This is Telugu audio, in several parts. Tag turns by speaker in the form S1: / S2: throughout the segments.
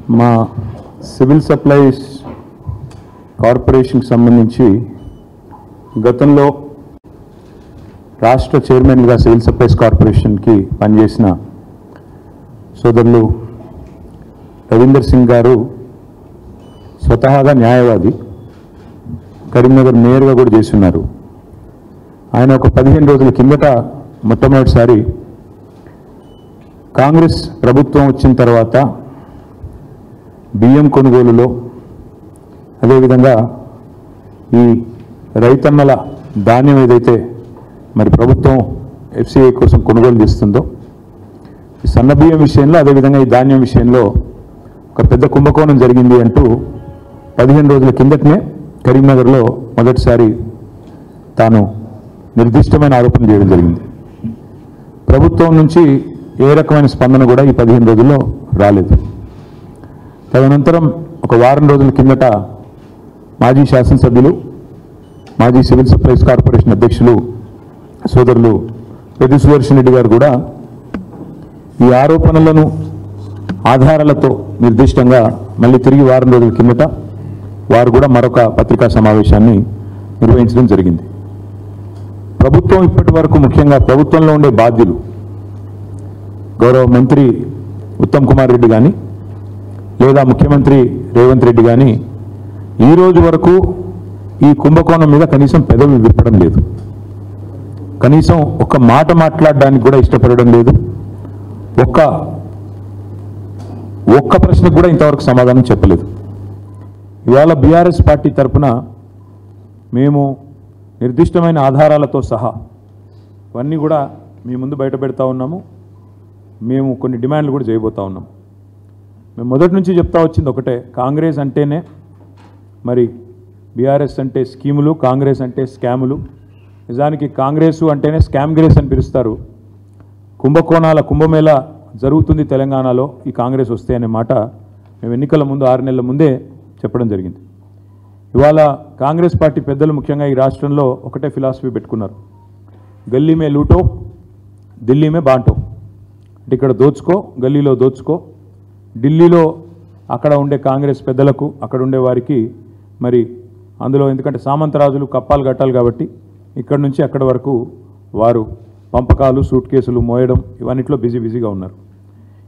S1: మా సివిల్ సప్లైస్ కార్పొరేషన్కి సంబంధించి గతంలో రాష్ట్ర చైర్మన్గా సివిల్ సప్లైస్ కార్పొరేషన్కి పనిచేసిన సోదరులు రవీందర్ సింగ్ గారు స్వతహాగా న్యాయవాది, కరీంనగర్ మేయర్గా కూడా చేస్తున్నారు. ఆయన ఒక 15 రోజుల కిందట మొట్టమొదటిసారి కాంగ్రెస్ ప్రభుత్వం వచ్చిన తర్వాత బియ్యం కొనుగోలులో, అదేవిధంగా ఈ రైతన్నల ధాన్యం ఏదైతే మరి ప్రభుత్వం ఎఫ్సిఐ కోసం కొనుగోలు చేస్తుందో, ఈ సన్న బియ్యం విషయంలో, అదేవిధంగా ఈ ధాన్యం విషయంలో ఒక పెద్ద కుంభకోణం జరిగింది అంటూ 15 రోజుల కిందటనే కరీంనగర్లో మొదటిసారి తాను నిర్దిష్టమైన ఆరోపణ చేయడం జరిగింది. ప్రభుత్వం నుంచి ఏ రకమైన స్పందన కూడా ఈ 15 రోజుల్లో రాలేదు. తదనంతరం ఒక వారం రోజుల కిందట మాజీ శాసనసభ్యులు, మాజీ సివిల్ సప్లైస్ కార్పొరేషన్ అధ్యక్షులు సోదరులు రెడ్డి సుదర్శన్ రెడ్డి గారు కూడా ఈ ఆరోపణలను ఆధారాలతో నిర్దిష్టంగా మళ్ళీ తిరిగి వారం రోజుల కిందట వారు కూడా మరొక పత్రికా సమావేశాన్ని నిర్వహించడం జరిగింది. ప్రభుత్వం ఇప్పటి వరకు, ముఖ్యంగా ప్రభుత్వంలో ఉండే బాధ్యులు, గౌరవ మంత్రి ఉత్తమ్ కుమార్ రెడ్డి కానీ లేదా ముఖ్యమంత్రి రేవంత్ రెడ్డి కానీ ఈ రోజు వరకు ఈ కుంభకోణం మీద కనీసం పెదవి విప్పడం లేదు. కనీసం ఒక్క మాట మాట్లాడడానికి కూడా ఇష్టపడడం లేదు. ఒక్క ప్రశ్నకు కూడా ఇంతవరకు సమాధానం చెప్పలేదు. ఇవాళ బీఆర్ఎస్ పార్టీ తరఫున మేము నిర్దిష్టమైన ఆధారాలతో సహా ఇవన్నీ కూడా మీ ముందు బయట పెడతా ఉన్నాము. మేము కొన్ని డిమాండ్లు కూడా చేయబోతా ఉన్నాము. మేము మొదటి నుంచి చెప్తా వచ్చింది ఒకటే, కాంగ్రెస్ అంటేనే మరి బీఆర్ఎస్ అంటే స్కీములు, కాంగ్రెస్ అంటే స్కాములు. నిజానికి కాంగ్రెస్ అంటేనే స్కామ్ గ్రేస్ అని పిలుస్తారు. కుంభకోణాల కుంభమేళ జరుగుతుంది తెలంగాణలో ఈ కాంగ్రెస్ వస్తే అనే మాట మేము ఎన్నికల ముందు 6 నెలల ముందే చెప్పడం జరిగింది. ఇవాళ కాంగ్రెస్ పార్టీ పెద్దలు ముఖ్యంగా ఈ రాష్ట్రంలో ఒకటే ఫిలాసఫీ పెట్టుకున్నారు, గల్లీ మే లూటో ఢిల్లీ మే బాంటో. అంటే ఇక్కడ దోచుకో, గల్లీలో దోచుకో, ఢిల్లీలో అక్కడ ఉండే కాంగ్రెస్ పెద్దలకు, అక్కడ ఉండే వారికి మరి అందులో ఎందుకంటే సామంతరాజులు కప్పాలు కట్టాలి కాబట్టి ఇక్కడ నుంచి అక్కడ వరకు వారు పంపకాలు, సూట్ కేసులు మోయడం ఇవన్నిట్లో బిజీగా ఉన్నారు.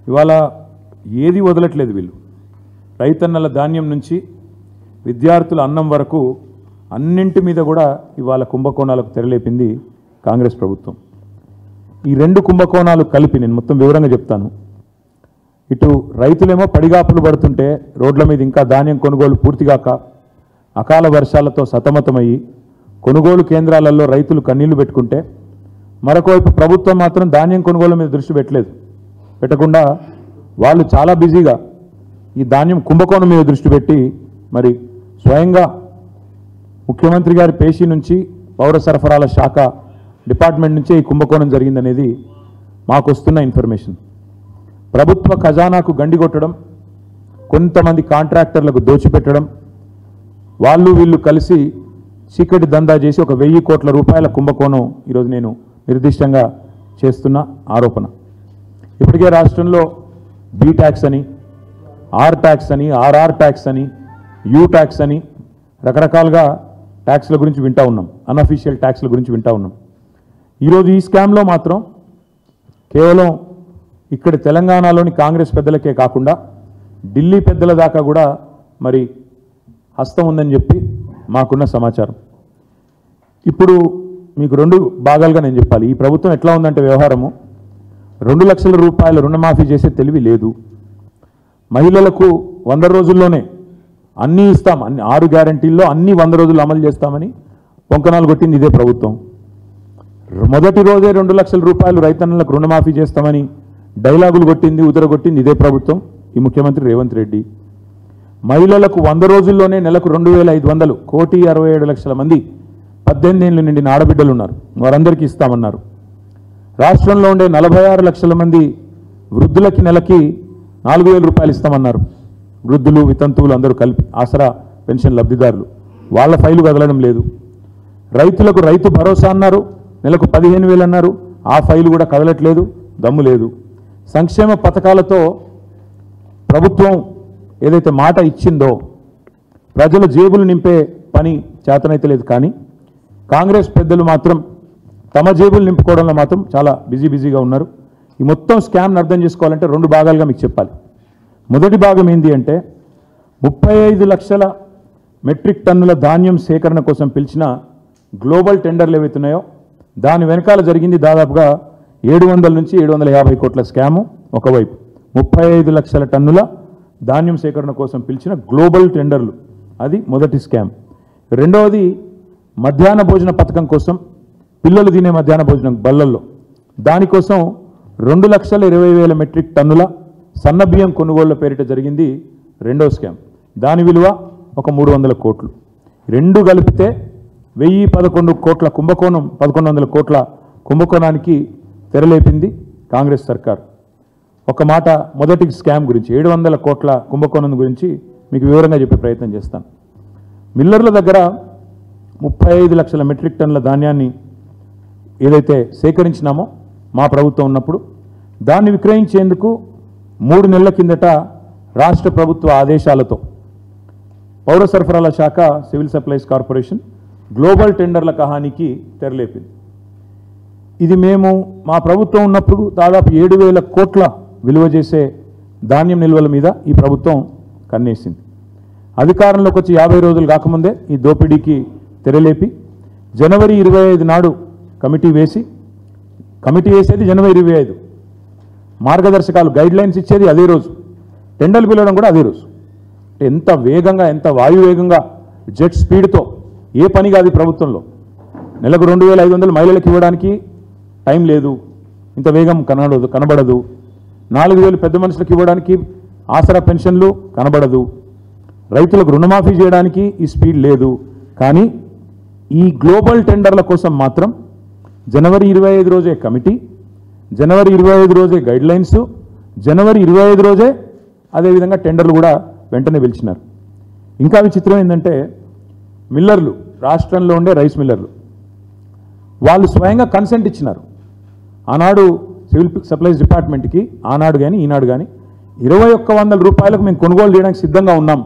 S1: ఇవాళ ఏది వదలట్లేదు వీళ్ళు. రైతన్నల ధాన్యం నుంచి విద్యార్థుల అన్నం వరకు అన్నింటి మీద కూడా ఇవాళ కుంభకోణాలకు తెరలేపింది కాంగ్రెస్ ప్రభుత్వం. ఈ 2 కుంభకోణాలు కలిపి నేను మొత్తం వివరంగా చెప్తాను. ఇటు రైతులేమో పడిగాపులు పడుతుంటే రోడ్ల మీద ఇంకా ధాన్యం కొనుగోలు పూర్తిగాక అకాల వర్షాలతో సతమతమయ్యి కొనుగోలు కేంద్రాలలో రైతులు కన్నీళ్లు పెట్టుకుంటే, మరొకవైపు ప్రభుత్వం మాత్రం ధాన్యం కొనుగోలు మీద దృష్టి పెట్టకుండా వాళ్ళు చాలా బిజీగా ఈ ధాన్యం కుంభకోణం మీద దృష్టి పెట్టి మరి స్వయంగా ముఖ్యమంత్రి గారి పేషీ నుంచి పౌర సరఫరాల శాఖ డిపార్ట్మెంట్ నుంచే ఈ కుంభకోణం జరిగిందనేది మాకు వస్తున్న ఇన్ఫర్మేషన్. ప్రభుత్వ ఖజానాకు గండి కొట్టడం, కొంతమంది కాంట్రాక్టర్లకు దోచిపెట్టడం, వాళ్ళు వీళ్ళు కలిసి చీకటి దందా చేసి ఒక 1000 కోట్ల రూపాయల కుంభకోణం ఈరోజు నేను నిర్దిష్టంగా చేస్తున్న ఆరోపణ. ఇప్పటికే రాష్ట్రంలో బీ ట్యాక్స్ అని, ఆర్ ట్యాక్స్ అని, ఆర్ఆర్ ట్యాక్స్ అని, యూ ట్యాక్స్ అని రకరకాలుగా ట్యాక్స్ల గురించి వింటా ఉన్నాం, అన్అఫీషియల్ ట్యాక్స్ల గురించి వింటా ఉన్నాం. ఈరోజు ఈ స్కామ్లో మాత్రం కేవలం ఇక్కడ తెలంగాణలోని కాంగ్రెస్ పెద్దలకే కాకుండా ఢిల్లీ పెద్దల దాకా కూడా మరి హస్తం ఉందని చెప్పి మాకున్న సమాచారం. ఇప్పుడు మీకు 2 భాగాలుగా నేను చెప్పాలి. ఈ ప్రభుత్వం ఎట్లా ఉందంటే వ్యవహారము, 2 లక్షల రూపాయల రుణమాఫీ చేసే తెలివి లేదు. మహిళలకు 100 రోజుల్లోనే అన్నీ ఇస్తాం, 6 గ్యారంటీల్లో అన్నీ 100 రోజులు అమలు చేస్తామని పొంకనాలు కొట్టింది ఇదే ప్రభుత్వం. మొదటి రోజే 2 లక్షల రూపాయలు రైతన్నలకు రుణమాఫీ చేస్తామని డైలాగులు కొట్టింది, ఉదరగొట్టింది ఇదే ప్రభుత్వం, ఈ ముఖ్యమంత్రి రేవంత్ రెడ్డి. మహిళలకు 100 రోజుల్లోనే నెలకు 2500, 1,67,00,000 మంది 18 ఏళ్ళు నిండిన ఆడబిడ్డలు ఉన్నారు, వారందరికీ ఇస్తామన్నారు. రాష్ట్రంలో ఉండే 46 లక్షల మంది వృద్ధులకి నెలకి 4,000 రూపాయలు ఇస్తామన్నారు. వృద్ధులు, వితంతువులు అందరూ కలిపి ఆసరా పెన్షన్ లబ్ధిదారులు, వాళ్ళ ఫైలు కదలడం లేదు. రైతులకు రైతు భరోసా అన్నారు, నెలకు 15,000 అన్నారు, ఆ ఫైలు కూడా కదలట్లేదు, దమ్ము లేదు. సంక్షేమ పథకాలతో ప్రభుత్వం ఏదైతే మాట ఇచ్చిందో ప్రజల జేబులు నింపే పని చేతనైతే లేదు, కానీ కాంగ్రెస్ పెద్దలు మాత్రం తమ జేబులు నింపుకోవడంలో మాత్రం చాలా బిజీగా ఉన్నారు. ఈ మొత్తం స్కామ్ను అర్థం చేసుకోవాలంటే 2 భాగాలుగా మీకు చెప్పాలి. మొదటి భాగం ఏంటి అంటే 35 లక్షల మెట్రిక్ టన్నుల ధాన్యం సేకరణ కోసం పిలిచిన గ్లోబల్ టెండర్లు ఏవైతున్నాయో దాని వెనకాల జరిగింది దాదాపుగా 700 నుంచి 750 కోట్ల స్కాము. ఒకవైపు 35 లక్షల టన్నుల ధాన్యం సేకరణ కోసం పిలిచిన గ్లోబల్ టెండర్లు, అది మొదటి స్కామ్. రెండవది మధ్యాహ్న భోజన పథకం కోసం పిల్లలు తినే మధ్యాహ్న భోజనం బల్లల్లో, దానికోసం 2,20,000 మెట్రిక్ టన్నుల సన్న బియ్యం కొనుగోళ్ల పేరిట జరిగింది రెండో స్కామ్. దాని విలువ ఒక 300 కోట్లు. రెండు కలిపితే 1,011 కోట్ల కుంభకోణం, 1,100 కోట్ల కుంభకోణానికి తెరలేపింది కాంగ్రెస్ సర్కార్. ఒక మాట మొదటి స్కామ్ గురించి 700 కోట్ల కుంభకోణం గురించి మీకు వివరంగా చెప్పే ప్రయత్నం చేస్తాను. మిల్లర్ల దగ్గర 35 లక్షల మెట్రిక్ టన్నుల ధాన్యాన్ని ఏదైతే సేకరించినామో మా ప్రభుత్వం ఉన్నప్పుడు దాన్ని విక్రయించేందుకు 3 నెలల కిందట రాష్ట్ర ప్రభుత్వ ఆదేశాలతో పౌర సరఫరాల శాఖ సివిల్ సప్లైస్ కార్పొరేషన్ గ్లోబల్ టెండర్ల కహానికి తెరలేపింది. ఇది మేము మా ప్రభుత్వం ఉన్నప్పుడు దాదాపు 7,000 కోట్ల విలువ చేసే ధాన్యం నిల్వల మీద ఈ ప్రభుత్వం కన్నేసింది. అధికారంలోకి వచ్చి 50 రోజులు కాకముందే ఈ దోపిడీకి తెరలేపి జనవరి 25 నాడు కమిటీ వేసేది జనవరి 25, మార్గదర్శకాలు గైడ్లైన్స్ ఇచ్చేది అదే రోజు, టెండర్లు పిలవడం కూడా అదే రోజు. ఎంత వేగంగా, ఎంత వాయువేగంగా, జెట్ స్పీడ్తో ఏ పని కాదు ప్రభుత్వంలో. నెలకు 2,500 మహిళలకు ఇవ్వడానికి టైం లేదు, ఇంత వేగం కనబడదు. 4,000 పెద్ద మనుషులకు ఇవ్వడానికి ఆసరా పెన్షన్లు కనబడదు. రైతులకు రుణమాఫీ చేయడానికి ఈ స్పీడ్ లేదు. కానీ ఈ గ్లోబల్ టెండర్ల కోసం మాత్రం జనవరి 25 రోజే కమిటీ, జనవరి 25 రోజే గైడ్లైన్స్, జనవరి 25 రోజే అదేవిధంగా టెండర్లు కూడా వెంటనే పిలిచినారు. ఇంకా విచిత్రం ఏంటంటే మిల్లర్లు, రాష్ట్రంలో ఉండే రైస్ మిల్లర్లు, వాళ్ళు స్వయంగా కన్సెంట్ ఇచ్చినారు. ఆనాడు సివిల్ సప్లైస్ డిపార్ట్మెంట్కి, ఆనాడు కానీ ఈనాడు కానీ 2,100 రూపాయలకు మేము కొనుగోలు చేయడానికి సిద్ధంగా ఉన్నాం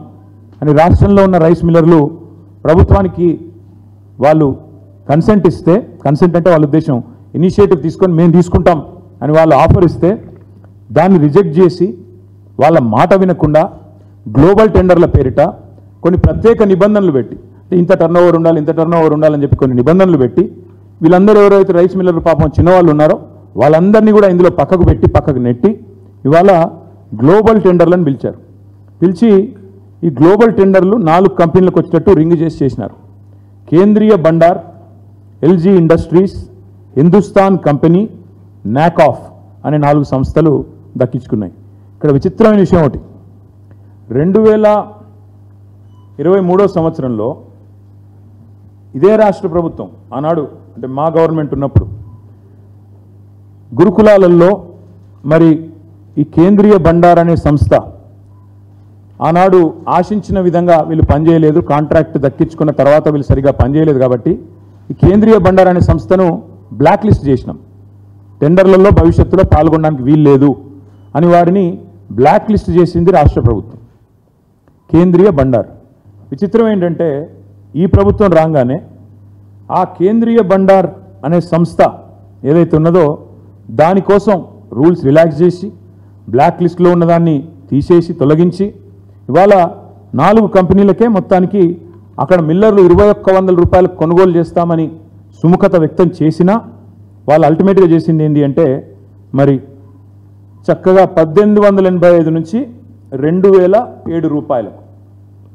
S1: అని రాష్ట్రంలో ఉన్న రైస్ మిల్లర్లు ప్రభుత్వానికి వాళ్ళు కన్సెంట్ ఇస్తే, కన్సెంట్ అంటే వాళ్ళ ఉద్దేశం ఇనిషియేటివ్ తీసుకొని మేము తీసుకుంటాం అని వాళ్ళు ఆఫర్ ఇస్తే దాన్ని రిజెక్ట్ చేసి వాళ్ళ మాట వినకుండా గ్లోబల్ టెండర్ల పేరిట కొన్ని ప్రత్యేక నిబంధనలు పెట్టి, ఇంత టర్నోవర్ ఉండాలి, ఇంత టర్నోవర్ ఉండాలని చెప్పి కొన్ని నిబంధనలు పెట్టి వీళ్ళందరూ ఎవరైతే రైస్ మిల్లర్లు పాపం చిన్నవాళ్ళు ఉన్నారో వాళ్ళందరినీ కూడా ఇందులో పక్కకు నెట్టి ఇవాళ గ్లోబల్ టెండర్లను పిలిచి ఈ గ్లోబల్ టెండర్లు 4 కంపెనీలకు వచ్చేటట్టు రింగ్ చేసినారు. కేంద్రీయ Bandar, LG industries, Hindustan company, నాకాఫ్ అనే 4 సంస్థలు దక్కించుకున్నాయి. ఇక్కడ విచిత్రమైన విషయం ఒకటి, 2023 సంవత్సరంలో ఇదే రాష్ట్ర ప్రభుత్వం ఆనాడు అంటే మా గవర్నమెంట్ ఉన్నప్పుడు గురుకులాలలో మరి ఈ కేంద్రీయ బండార్ అనే సంస్థ ఆనాడు ఆశించిన విధంగా వీళ్ళు పనిచేయలేదు, కాంట్రాక్ట్ దక్కించుకున్న తర్వాత వీళ్ళు సరిగా పనిచేయలేదు కాబట్టి ఈ కేంద్రీయ బండార్ అనే సంస్థను బ్లాక్ లిస్ట్ చేసినాం. టెండర్లలో భవిష్యత్తులో పాల్గొనడానికి వీలు లేదు అని వారిని బ్లాక్ లిస్ట్ చేసింది రాష్ట్ర ప్రభుత్వం. కేంద్రీయ బండార్. విచిత్రం ఏంటంటే ఈ ప్రభుత్వం రాగానే ఆ కేంద్రీయ బండార్ అనే సంస్థ ఏదైతే ఉన్నదో దానికోసం రూల్స్ రిలాక్స్ చేసి బ్లాక్ లిస్ట్లో ఉన్నదాన్ని తీసేసి తొలగించి ఇవాళ 4 కంపెనీలకే మొత్తానికి అక్కడ మిల్లర్లు 2,100 రూపాయలకు కొనుగోలు చేస్తామని సుముఖత వ్యక్తం చేసినా వాళ్ళు అల్టిమేట్గా చేసింది ఏంటి అంటే మరి చక్కగా 1,885 నుంచి 2,007 రూపాయలకు,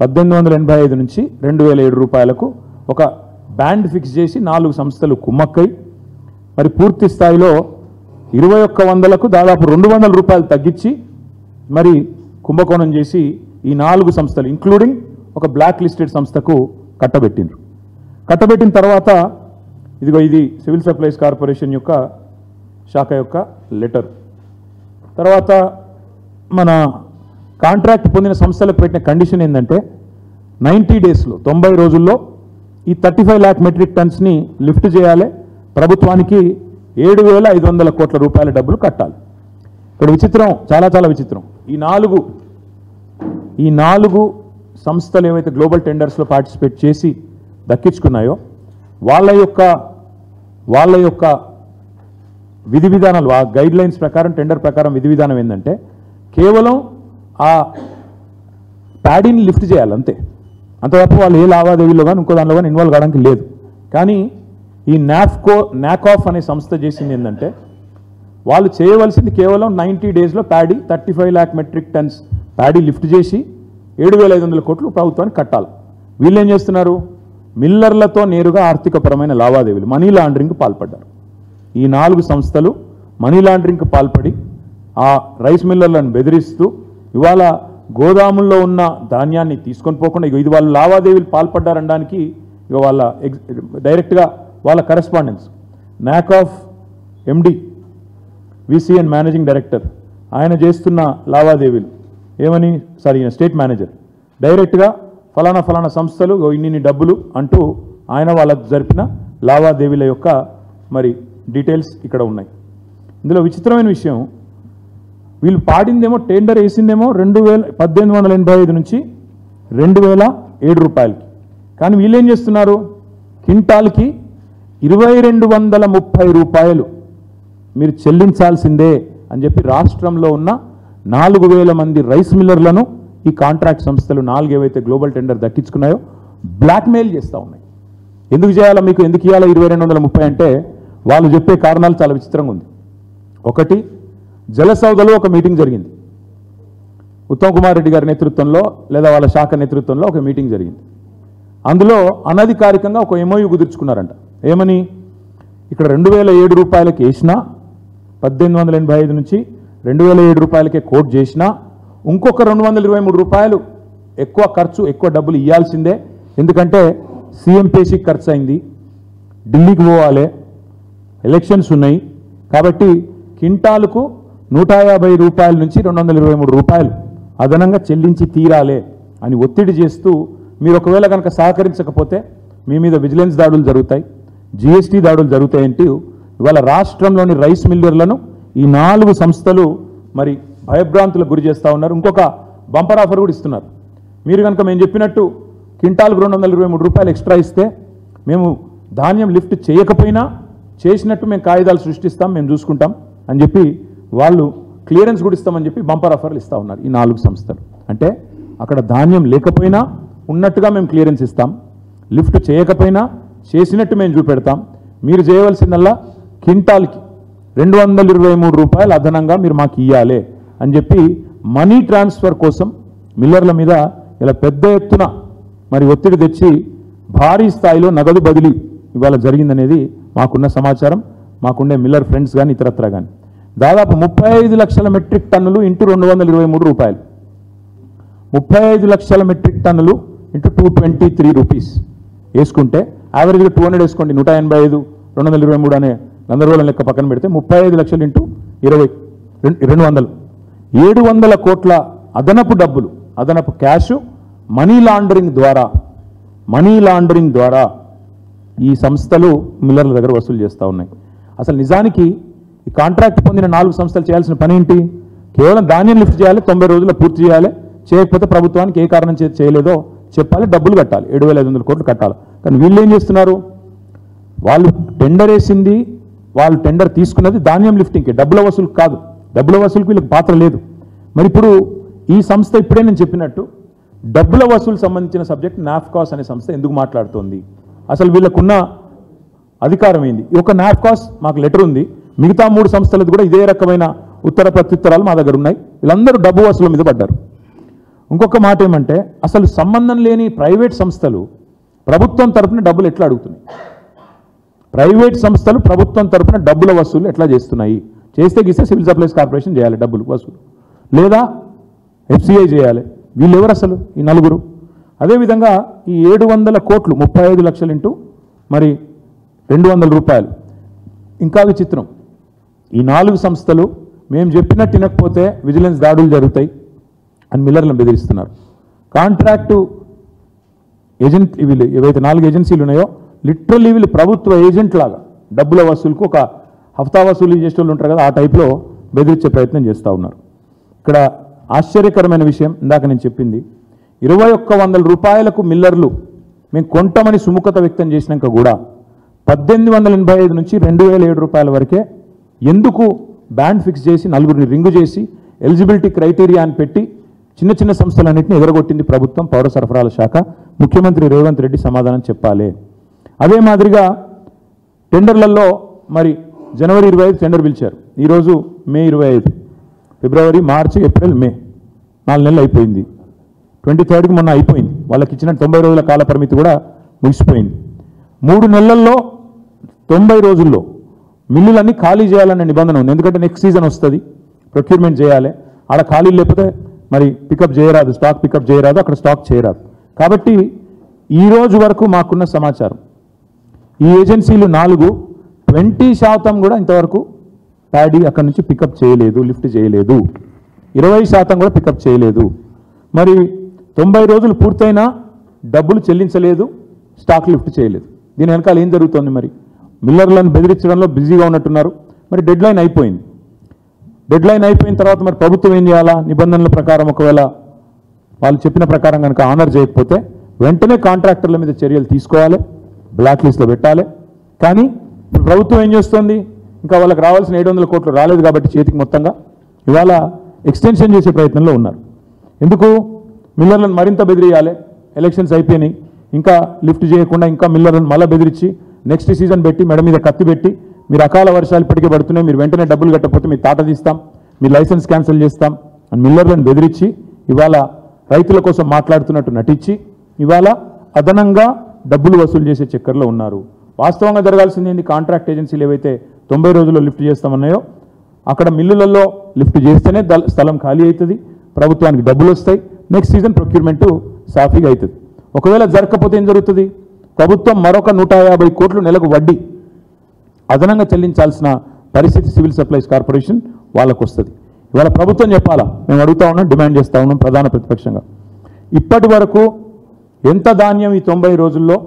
S1: 1,885 నుంచి 2,007 రూపాయలకు ఒక బ్యాండ్ ఫిక్స్ చేసి 4 సంస్థలు కుమ్మక్కై మరి పూర్తి స్థాయిలో 2,100లకు దాదాపు 200 రూపాయలు తగ్గించి మరి కుంభకోణం చేసి ఈ 4 సంస్థలు ఇంక్లూడింగ్ ఒక బ్లాక్ లిస్టెడ్ సంస్థకు కట్టబెట్టిన తర్వాత ఇదిగో ఇది సివిల్ సప్లైస్ కార్పొరేషన్ యొక్క శాఖ యొక్క లెటర్. తర్వాత మన కాంట్రాక్ట్ పొందిన సంస్థలకు పెట్టిన కండిషన్ ఏంటంటే 90 డేస్లో 90 రోజుల్లో ఈ 35 లాక్ మెట్రిక్ టన్స్ని లిఫ్ట్ చేయాలి, ప్రభుత్వానికి 7,500 కోట్ల రూపాయల డబ్బులు కట్టాలి. ఇక్కడ విచిత్రం, చాలా విచిత్రం. ఈ 4 ఈ 4 సంస్థలు ఏవైతే గ్లోబల్ టెండర్స్లో పార్టిసిపేట్ చేసి దక్కించుకున్నాయో వాళ్ళ యొక్క విధి విధానాలు, ఆ గైడ్ లైన్స్ ప్రకారం, టెండర్ ప్రకారం విధి విధానం ఏంటంటే కేవలం ఆ ప్యాడీని లిఫ్ట్ చేయాలి అంతే. అంత తప్ప వాళ్ళు ఏ లావాదేవీలో కానీ ఇంకో దానిలో కానీ ఇన్వాల్వ్ కావడానికి లేదు. కానీ ఈ నాకాఫ్ అనే సంస్థ చేసింది ఏంటంటే వాళ్ళు చేయవలసింది కేవలం 90 డేస్లో paddy 35 lakh metric tons paddy lift చేసి 7,500 కోట్లు ప్రభుత్వానికి కట్టాలి. వీళ్ళు ఏం చేస్తున్నారు? మిల్లర్లతో నేరుగా ఆర్థికపరమైన లావాదేవీలు, మనీ లాండరింగ్కి పాల్పడ్డారు. ఈ 4 సంస్థలు మనీ లాండరింగ్కి పాల్పడి ఆ రైస్ మిల్లర్లను బెదిరిస్తూ ఇవాళ గోదాముల్లో ఉన్న ధాన్యాన్ని తీసుకొని పోకుండా ఇది వాళ్ళు లావాదేవీలు పాల్పడ్డారనడానికి ఇక వాళ్ళ డైరెక్ట్గా వాళ్ళ కరెస్పాండెన్స్ నాకాఫ్ ఎండి విసిఎన్ మేనేజింగ్ డైరెక్టర్ ఆయన చేస్తున్న లావాదేవీలు ఏమని స్టేట్ మేనేజర్ డైరెక్ట్గా ఫలానా సంస్థలు ఇన్ని డబ్బులు అంటూ ఆయన వాళ్ళకు జరిపిన లావాదేవీల యొక్క మరి డీటెయిల్స్ ఇక్కడ ఉన్నాయి. ఇందులో విచిత్రమైన విషయం, వీళ్ళు పాడిందేమో టెండర్ వేసిందేమో 1885 నుంచి 2007 రూపాయలకి. కానీ వీళ్ళు ఏం చేస్తున్నారు? క్వింటాల్కి 2230 రూపాయలు మీరు చెల్లించాల్సిందే అని చెప్పి రాష్ట్రంలో ఉన్న 4,000 మంది రైస్ మిల్లర్లను ఈ కాంట్రాక్ట్ సంస్థలు 4 ఏవైతే గ్లోబల్ టెండర్ దక్కించుకున్నాయో బ్లాక్మెయిల్ చేస్తూ ఉన్నాయి. ఎందుకు చేయాలా, మీకు ఎందుకు ఇవ్వాలా 2230 అంటే వాళ్ళు చెప్పే కారణాలు చాలా విచిత్రంగా ఉంది. ఒకటి, జలసౌదలో ఒక మీటింగ్ జరిగింది. ఉత్తమ్ కుమార్ రెడ్డి గారి నేతృత్వంలో లేదా వాళ్ళ శాఖ నేతృత్వంలో ఒక మీటింగ్ జరిగింది. అందులో అనధికారికంగా ఒక MOU కుదుర్చుకున్నారంట. ఏమని? ఇక్కడ 2007 రూపాయలకి వేసినా 1885 నుంచి 2007 రూపాయలకే కోట్ చేసినా ఇంకొక 223 రూపాయలు ఎక్కువ ఖర్చు, ఎక్కువ డబ్బులు ఇవ్వాల్సిందే. ఎందుకంటే సీఎం పేషీకి ఖర్చు అయింది, ఢిల్లీకి పోవాలి, ఎలక్షన్స్ ఉన్నాయి, కాబట్టి క్వింటాలకు 150 రూపాయల నుంచి 223 రూపాయలు అదనంగా చెల్లించి తీరాలే అని ఒత్తిడి చేస్తూ, మీరు ఒకవేళ కనుక సహకరించకపోతే మీ మీద విజిలెన్స్ దాడులు జరుగుతాయి, GST దాడులు జరుగుతాయంటూ ఇవాళ రాష్ట్రంలోని రైస్ మిల్లర్లను ఈ 4 సంస్థలు మరి భయభ్రాంతులకు గురి చేస్తూ ఉన్నారు. ఇంకొక బంపర్ ఆఫర్ కూడా ఇస్తున్నారు. మీరు కనుక మేము చెప్పినట్టు క్వింటాల్కు 223 రూపాయలు ఎక్స్ట్రా ఇస్తే మేము ధాన్యం లిఫ్ట్ చేయకపోయినా చేసినట్టు మేము కాగితాలు సృష్టిస్తాం, మేము చూసుకుంటాం అని చెప్పి వాళ్ళు క్లియరెన్స్ కూడా ఇస్తామని చెప్పి బంపర్ ఆఫర్లు ఇస్తూ ఉన్నారు ఈ 4 సంస్థలు. అంటే అక్కడ ధాన్యం లేకపోయినా ఉన్నట్టుగా మేము క్లియరెన్స్ ఇస్తాం, లిఫ్ట్ చేయకపోయినా చేసినట్టు మేము చూపెడతాం, మీరు చేయవలసిందల్లా క్వింటాల్కి 223 రూపాయలు అదనంగా మీరు మాకు ఇవ్వాలి అని చెప్పి మనీ ట్రాన్స్ఫర్ కోసం మిల్లర్ల మీద ఇలా పెద్ద ఎత్తున మరి ఒత్తిడి తెచ్చి భారీ స్థాయిలో నగదు బదిలీ ఇవాళ జరిగిందనేది మాకున్న సమాచారం, మాకుండే మిల్లర్ ఫ్రెండ్స్ కానీ ఇతరత్ర కానీ. దాదాపు 35 లక్షల మెట్రిక్ టన్నులు ఇంటూ 223 రూపాయలు, 35 లక్షల మెట్రిక్ టన్నులు ఇంటూ 223 రూపీస్ వేసుకుంటే యావరేజ్గా 200 వేసుకోండి, 185 223 అనే గందరగోళం లెక్క పక్కన పెడితే 35 లక్షలు ఇంటూ 20 200 700 కోట్ల అదనపు డబ్బులు, అదనపు క్యాష్ మనీ లాండరింగ్ ద్వారా ఈ సంస్థలు మిల్లర్ల దగ్గర వసూలు చేస్తూ ఉన్నాయి. అసలు నిజానికి ఈ కాంట్రాక్ట్ పొందిన 4 సంస్థలు చేయాల్సిన పని ఏంటి? కేవలం ధాన్యం లిఫ్ట్ చేయాలి, 90 రోజుల్లో పూర్తి చేయాలి, చేయకపోతే ప్రభుత్వానికి ఏ కారణం చేతి చేయలేదో చెప్పాలి, డబ్బులు కట్టాలి, 7,500 కోట్లు కట్టాలి. కానీ వీళ్ళు ఏం చేస్తున్నారు? వాళ్ళు టెండర్ వేసింది, వాళ్ళు టెండర్ తీసుకున్నది ధాన్యం లిఫ్టింగ్కి, డబ్బుల వసూలు కాదు. డబ్బుల వసూలుకి వీళ్ళకి పాత్ర లేదు. మరి ఇప్పుడు ఈ సంస్థ ఇప్పుడే నేను చెప్పినట్టు డబ్బుల వసూలు సంబంధించిన సబ్జెక్ట్ నాఫ్కాస్ అనే సంస్థ ఎందుకు మాట్లాడుతోంది? అసలు వీళ్ళకున్న అధికారం ఏంది? ఒక నాఫ్కాస్ మాకు లెటర్ ఉంది, మిగతా 3 సంస్థలకు కూడా ఇదే రకమైన ఉత్తర ప్రత్యుత్తరాలు మా దగ్గర ఉన్నాయి. వీళ్ళందరూ డబ్బు వసూలు మీద పడ్డారు. ఇంకొక మాట ఏమంటే, అసలు సంబంధం లేని ప్రైవేట్ సంస్థలు ప్రభుత్వం తరపున డబ్బులు ఎట్లా అడుగుతున్నాయి? ప్రైవేట్ సంస్థలు ప్రభుత్వం తరపున డబ్బుల వసూలు ఎట్లా చేస్తున్నాయి? చేస్తే గీస్తే సివిల్ సప్లైస్ కార్పొరేషన్ చేయాలి డబ్బులు వసూలు, లేదా FCI చేయాలి. వీళ్ళు ఎవరు అసలు ఈ 4? అదేవిధంగా ఈ 700 కోట్లు 35 లక్షలు ఇంటూ మరి 200 రూపాయలు. ఇంకా విచిత్రం, ఈ 4 సంస్థలు మేము చెప్పినట్టు తినకపోతే విజిలెన్స్ దాడులు జరుగుతాయి అని మిల్లర్లను బెదిరిస్తున్నారు. కాంట్రాక్టు ఏజెంట్ వీళ్ళు ఏవైతే 4 ఏజెన్సీలు ఉన్నాయో లిటరల్లీ వీళ్ళు ప్రభుత్వ ఏజెంట్ లాగా డబ్బుల వసూలుకు ఒక హఫ్తా వసూలు చేసే వాళ్ళు ఉంటారు కదా, ఆ టైప్లో బెదిరించే ప్రయత్నం చేస్తూ ఉన్నారు. ఇక్కడ ఆశ్చర్యకరమైన విషయం ఇందాక నేను చెప్పింది 2100 రూపాయలకు మిల్లర్లు మేము కొంటామని సుముఖత వ్యక్తం చేసినాక కూడా 1885 నుంచి 2007 రూపాయల వరకే ఎందుకు బ్యాండ్ ఫిక్స్ చేసి నలుగురిని రింగు చేసి ఎలిజిబిలిటీ క్రైటీరియా అని పెట్టి చిన్న చిన్న సంస్థలన్నింటినీ ఎదరగొట్టింది ప్రభుత్వం పౌర సరఫరాల శాఖ ముఖ్యమంత్రి రేవంత్ రెడ్డి సమాధానం చెప్పాలి. అదే మాదిరిగా టెండర్లలో మరి జనవరి 25 టెండర్ పిలిచారు. ఈరోజు మే 25, ఫిబ్రవరి, మార్చి, ఏప్రిల్, మే 4 నెలలు అయిపోయింది. 23కి మొన్న అయిపోయింది. వాళ్ళకి ఇచ్చిన 90 రోజుల కాల పరిమితి కూడా ముగిసిపోయింది. 3 నెలల్లో 90 రోజుల్లో మిల్లులన్నీ ఖాళీ చేయాలనే నిబంధన ఉంది. ఎందుకంటే నెక్స్ట్ సీజన్ వస్తుంది, ప్రొక్యూర్మెంట్ చేయాలి. ఆడ ఖాళీ లేకపోతే మరి పికప్ చేయరాదు, స్టాక్ పికప్ చేయరాదు, అక్కడ స్టాక్ చేయరాదు. కాబట్టి ఈ రోజు వరకు మాకున్న సమాచారం ఈ ఏజెన్సీలు 20% కూడా ఇంతవరకు ప్యాడీ అక్కడి నుంచి పికప్ చేయలేదు, లిఫ్ట్ చేయలేదు. 20% కూడా పికప్ చేయలేదు. మరి 90 రోజులు పూర్తయినా డబ్బులు చెల్లించలేదు, స్టాక్ లిఫ్ట్ చేయలేదు. దీని వెనకాల ఏం జరుగుతోంది? మరి మిల్లర్లను బెదిరించడంలో బిజీగా ఉన్నట్టున్నారు. మరి డెడ్ లైన్ అయిపోయింది. డెడ్ లైన్ అయిపోయిన తర్వాత మరి ప్రభుత్వం ఏం చేయాలా? నిబంధనల ప్రకారం ఒకవేళ వాళ్ళు చెప్పిన ప్రకారం కనుక ఆనర్ చేయకపోతే వెంటనే కాంట్రాక్టర్ల మీద చర్యలు తీసుకోవాలి, బ్లాక్ లిస్ట్లో పెట్టాలి. కానీ ఇప్పుడు ప్రభుత్వం ఏం చేస్తుంది? ఇంకా వాళ్ళకి రావాల్సిన 700 కోట్లు రాలేదు కాబట్టి చేతికి మొత్తంగా ఇవాళ ఎక్స్టెన్షన్ చేసే ప్రయత్నంలో ఉన్నారు. ఎందుకు? మిల్లర్లను మరింత బెదిరియాలి. ఎలక్షన్స్ అయిపోయినాయి, ఇంకా లిఫ్ట్ చేయకుండా ఇంకా మిల్లర్లను మళ్ళీ బెదిరించి నెక్స్ట్ సీజన్ పెట్టి మెడ మీద కత్తి పెట్టి మీరు అకాల వర్షాలు ఇప్పటికే పడుతున్నాయి, మీరు వెంటనే డబ్బులు కట్టకపోతే మీ తాట తీస్తాం, మీ లైసెన్స్ క్యాన్సిల్ చేస్తాం అని మిల్లర్లను బెదిరించి ఇవాళ రైతుల కోసం మాట్లాడుతున్నట్టు నటించి ఇవాళ అదనంగా డబ్బులు వసూలు చేసే చక్కర్లో ఉన్నారు. వాస్తవంగా జరగాల్సింది ఏంది? కాంట్రాక్ట్ ఏజెన్సీలు ఏవైతే 90 రోజుల్లో లిఫ్ట్ చేస్తామన్నాయో అక్కడ మిల్లులలో లిఫ్ట్ చేస్తేనే స్థలం ఖాళీ అవుతుంది, ప్రభుత్వానికి డబ్బులు వస్తాయి, నెక్స్ట్ సీజన్ ప్రొక్యూర్మెంట్ సాఫీగా అవుతుంది. ఒకవేళ జరగకపోతే ఏం జరుగుతుంది? ప్రభుత్వం మరొక 150 కోట్లు నెలకు వడ్డీ అదనంగా చెల్లించాల్సిన పరిస్థితి సివిల్ సప్లైస్ కార్పొరేషన్ వాళ్ళకు వస్తుంది. ఇవాళ ప్రభుత్వం చెప్పాలా? మేము అడుగుతా ఉన్నాం, డిమాండ్ చేస్తూ ఉన్నాం ప్రధాన ప్రతిపక్షంగా. ఇప్పటి వరకు ఎంత ధాన్యం ఈ 90 రోజుల్లో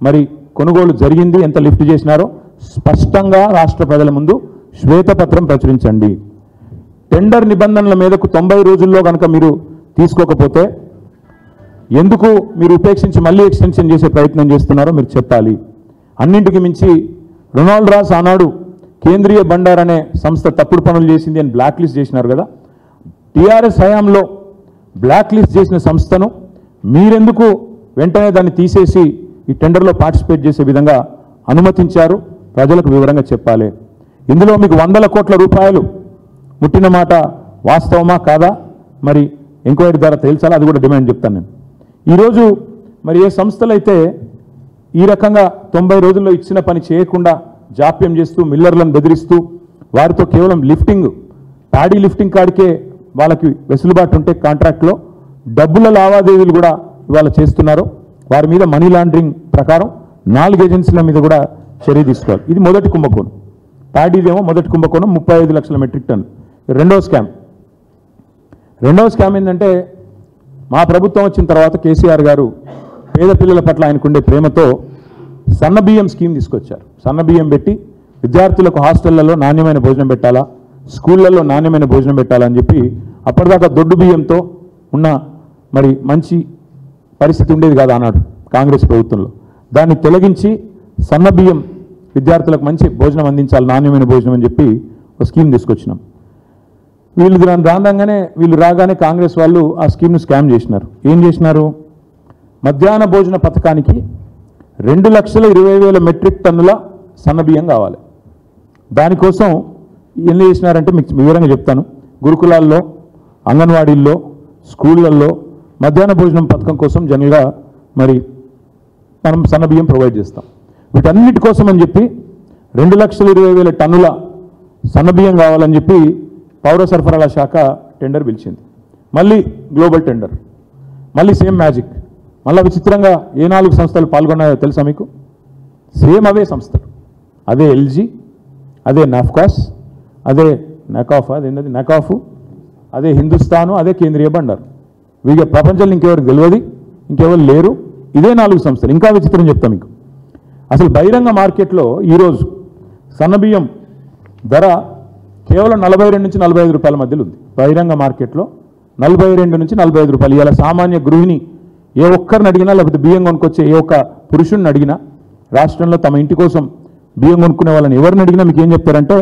S1: మరి కొనుగోలు జరిగింది, ఎంత లిఫ్ట్ చేసినారో స్పష్టంగా రాష్ట్ర ప్రజల ముందు శ్వేతపత్రం ప్రచురించండి. టెండర్ నిబంధనల మీదకు 90 రోజుల్లో కనుక మీరు తీసుకోకపోతే ఎందుకు మీరు ఉపేక్షించి మళ్ళీ ఎక్స్టెన్షన్ చేసే ప్రయత్నం చేస్తున్నారో మీరు చెప్పాలి. అన్నింటికి మించి రొనాల్డ్ రాస్ ఆనాడు కేంద్రీయ బండార్ అనే సంస్థ తప్పుడు పనులు చేసింది అని బ్లాక్ లిస్ట్ చేసినారు కదా. టీఆర్ఎస్ హయాంలో బ్లాక్ లిస్ట్ చేసిన సంస్థను మీరెందుకు వెంటనే దాన్ని తీసేసి ఈ టెండర్లో పార్టిసిపేట్ చేసే విధంగా అనుమతించారు? ప్రజలకు వివరంగా చెప్పాలి. ఇందులో మీకు 100 కోట్ల రూపాయలు ముట్టిన మాట వాస్తవమా కాదా మరి ఎంక్వైరీ ద్వారా తేల్చాలా, అది కూడా డిమాండ్ చెప్తాను నేను. ఈరోజు మరి ఏ సంస్థలైతే ఈ రకంగా 90 రోజుల్లో ఇచ్చిన పని చేయకుండా జాప్యం చేస్తూ మిల్లర్లను బెదిరిస్తూ వారితో కేవలం లిఫ్టింగ్, ప్యాడీ లిఫ్టింగ్ కాడికే వాళ్ళకి వెసులుబాటు ఉంటే కాంట్రాక్ట్లో డబ్బుల లావాదేవీలు కూడా ఇవాళ చేస్తున్నారు. వారి మీద మనీ లాండరింగ్ ప్రకారం 4 ఏజెన్సీల మీద కూడా చర్య తీసుకోవాలి. ఇది మొదటి కుంభకోణం. ప్యాడీదేమో మొదటి కుంభకోణం 35 లక్షల మెట్రిక్ టన్ను. రెండవ స్కామ్ ఏంటంటే మా ప్రభుత్వం వచ్చిన తర్వాత కేసీఆర్ గారు పేద పిల్లల పట్ల ఆయనకుండే ప్రేమతో సన్నబియ్యం స్కీమ్ తీసుకొచ్చారు. సన్నబియ్యం పెట్టి విద్యార్థులకు హాస్టళ్లలో నాణ్యమైన భోజనం పెట్టాలా, స్కూళ్లలో నాణ్యమైన భోజనం పెట్టాలని చెప్పి అప్పటిదాకా దొడ్డు బియ్యంతో ఉన్న మరి మంచి పరిస్థితి ఉండేది కాదు ఆనాడు కాంగ్రెస్ ప్రభుత్వంలో. దాన్ని తొలగించి సన్నబియ్యం విద్యార్థులకు మంచి భోజనం అందించాలి, నాణ్యమైన భోజనం అని చెప్పి ఒక స్కీమ్ తీసుకొచ్చినాం. వీళ్ళు రాగానే కాంగ్రెస్ వాళ్ళు ఆ స్కీమ్ను స్కామ్ చేసినారు. ఏం చేసినారు? మధ్యాహ్న భోజన పథకానికి 2,20,000 మెట్రిక్ టన్నుల సన్నబియ్యం కావాలి. దానికోసం ఏం చేసినారంటే మీకు వివరంగా చెప్తాను. గురుకులాల్లో, అంగన్వాడీల్లో, స్కూళ్ళల్లో మధ్యాహ్న భోజనం పథకం కోసం జనరల్గా మరి మనం సన్నబియ్యం ప్రొవైడ్ చేస్తాం. వీటన్నిటి కోసం అని చెప్పి 2,20,000 టన్నుల సన్నబియ్యం కావాలని చెప్పి పౌర సరఫరాల శాఖ టెండర్ పిలిచింది. మళ్ళీ గ్లోబల్ టెండర్, మళ్ళీ సేమ్ మ్యాజిక్. మళ్ళీ విచిత్రంగా ఏ 4 సంస్థలు పాల్గొన్నాయో తెలుసా మీకు? సేమ్ అవే సంస్థలు, అదే ఎల్జీ, అదే నాఫ్కాస్, అదే నకాఫ్, అదే హిందుస్థాను, అదే కేంద్రీయ బండారు. వీళ్ళ ప్రపంచంలో ఇంకెవరికి తెలియదు, ఇంకెవరు లేరు. ఇదే 4 సంస్థలు. ఇంకా విచిత్రం చెప్తాను మీకు. అసలు బహిరంగ మార్కెట్లో ఈరోజు సన్నబియ్యం ధర కేవలం 42 నుంచి 45 రూపాయల మధ్యలో ఉంది. బహిరంగ మార్కెట్లో 42 నుంచి 45 రూపాయలు. ఇలా సామాన్య గృహిణి ఏ ఒక్కరిని అడిగినా, లేకపోతే బియ్యం కొనుక్కొచ్చే ఏ ఒక్క పురుషుడిని అడిగినా, రాష్ట్రంలో తమ ఇంటి కోసం బియ్యం కొనుక్కునే వాళ్ళని ఎవరిని అడిగినా మీకు ఏం చెప్తారంటే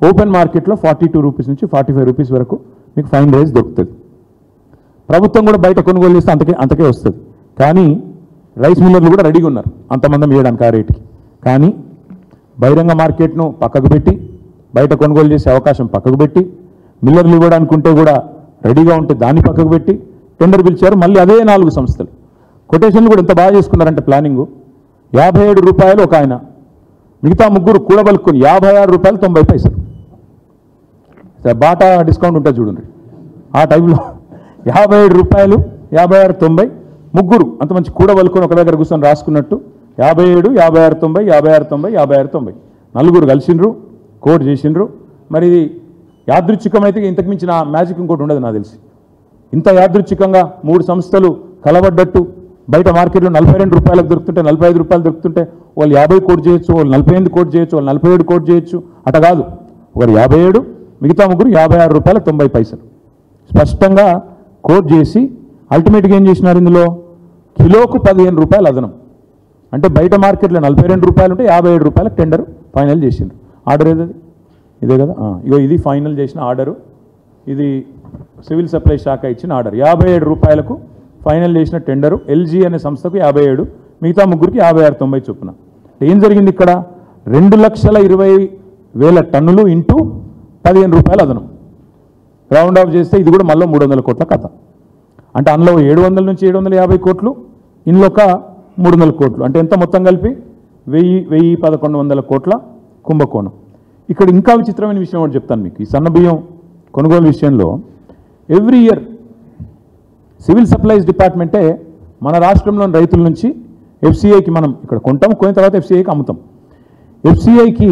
S1: ఓపెన్ మార్కెట్లో 42 రూపీస్ నుంచి 45 రూపీస్ వరకు మీకు ఫైన్ రైస్ దొరుకుతుంది. ప్రభుత్వం కూడా బయట కొనుగోలు చేస్తే అంతకే వస్తుంది. కానీ రైస్ మిల్లర్లు కూడా రెడీగా ఉన్నారు అంతమంది వేయడానికి ఆ రేటుకి. కానీ బహిరంగ మార్కెట్ను పక్కకు పెట్టి, బయట కొనుగోలు చేసే అవకాశం పక్కకు పెట్టి, మిల్లర్లు ఇవ్వడానికి ఉంటే కూడా రెడీగా ఉంటే దాన్ని పక్కకు పెట్టి టెండర్ పిలిచారు. మళ్ళీ అదే 4 సంస్థలు కొటేషన్లు కూడా ఎంత బాగా చేసుకున్నారంటే ప్లానింగు 57 రూపాయలు ఒక ఆయన, మిగతా ముగ్గురు కూడబలుక్కుని 56 రూపాయలు 90 పైసలు. బాటా డిస్కౌంట్ ఉంటుంది చూడండి, ఆ టైంలో 57 రూపాయలు 56, 90 ముగ్గురు అంత మంచి కూడబలుకొని ఒక దగ్గర కూర్చొని రాసుకున్నట్టు 57, 56, 90, 56, 90, 56, 90 నలుగురు కలిసిండ్రు, కోడ్ చేసిండ్రు. మరి ఇది యాదృచ్ఛికమైతే ఇంతకు మించిన మ్యాజిక్ ఇంకోటి ఉండదు నాకు తెలిసి. ఇంత యాదృచ్ఛికంగా 3 సంస్థలు కలబడ్డట్టు బయట మార్కెట్లో 42 రూపాయలకు దొరుకుతుంటే, 45 రూపాయలు దొరుకుతుంటే వాళ్ళు 50 కోట్ చేయొచ్చు, వాళ్ళు 48 కోట్ చేయొచ్చు, వాళ్ళు 47 కోట్ చేయొచ్చు. అట కాదు, ఒకరు 57, మిగతా ముగ్గురు 56 రూపాయల 90 పైసలు స్పష్టంగా కోట్ చేసి అల్టిమేట్గా ఏం చేసినారు, ఇందులో కిలోకు 15 రూపాయలు అదనం. అంటే బయట మార్కెట్లో 42 రూపాయలు ఉంటే 57 రూపాయలకు టెండర్ ఫైనల్ చేసిండ్రు. ఆర్డర్ ఏదది ఇదే కదా, ఇగో ఇది ఫైనల్ చేసిన ఆర్డరు. ఇది సివిల్ సప్లై శాఖ ఇచ్చిన ఆర్డర్. 57 రూపాయలకు ఫైనల్ చేసిన టెండరు. ఎల్జీ అనే సంస్థకు 57, మిగతా ముగ్గురికి 56, 90 చొప్పున. ఏం జరిగింది ఇక్కడ, 2,20,000 టన్నులు ఇంటూ 15 రూపాయలు అదనం. రౌండ్ ఆఫ్ చేస్తే ఇది కూడా మళ్ళీ 300 కోట్ల కథ. అంటే అందులో 700 నుంచి 750 కోట్లు, ఇందులో ఒక 300 కోట్లు. అంటే ఎంత మొత్తం కలిపి 1,100-1,100 కోట్ల కుంభకోణం. ఇక్కడ ఇంకా విచిత్రమైన విషయం ఒకటి చెప్తాను మీకు. ఈ సన్న బియ్యం కొనుగోలు విషయంలో ఎవ్రీ ఇయర్ సివిల్ సప్లైస్ డిపార్ట్మెంటే మన రాష్ట్రంలోని రైతుల నుంచి ఎఫ్సిఐకి మనం ఇక్కడ కొంటాం, కొని తర్వాత ఎఫ్సిఐకి అమ్ముతాం. ఎఫ్సిఐకి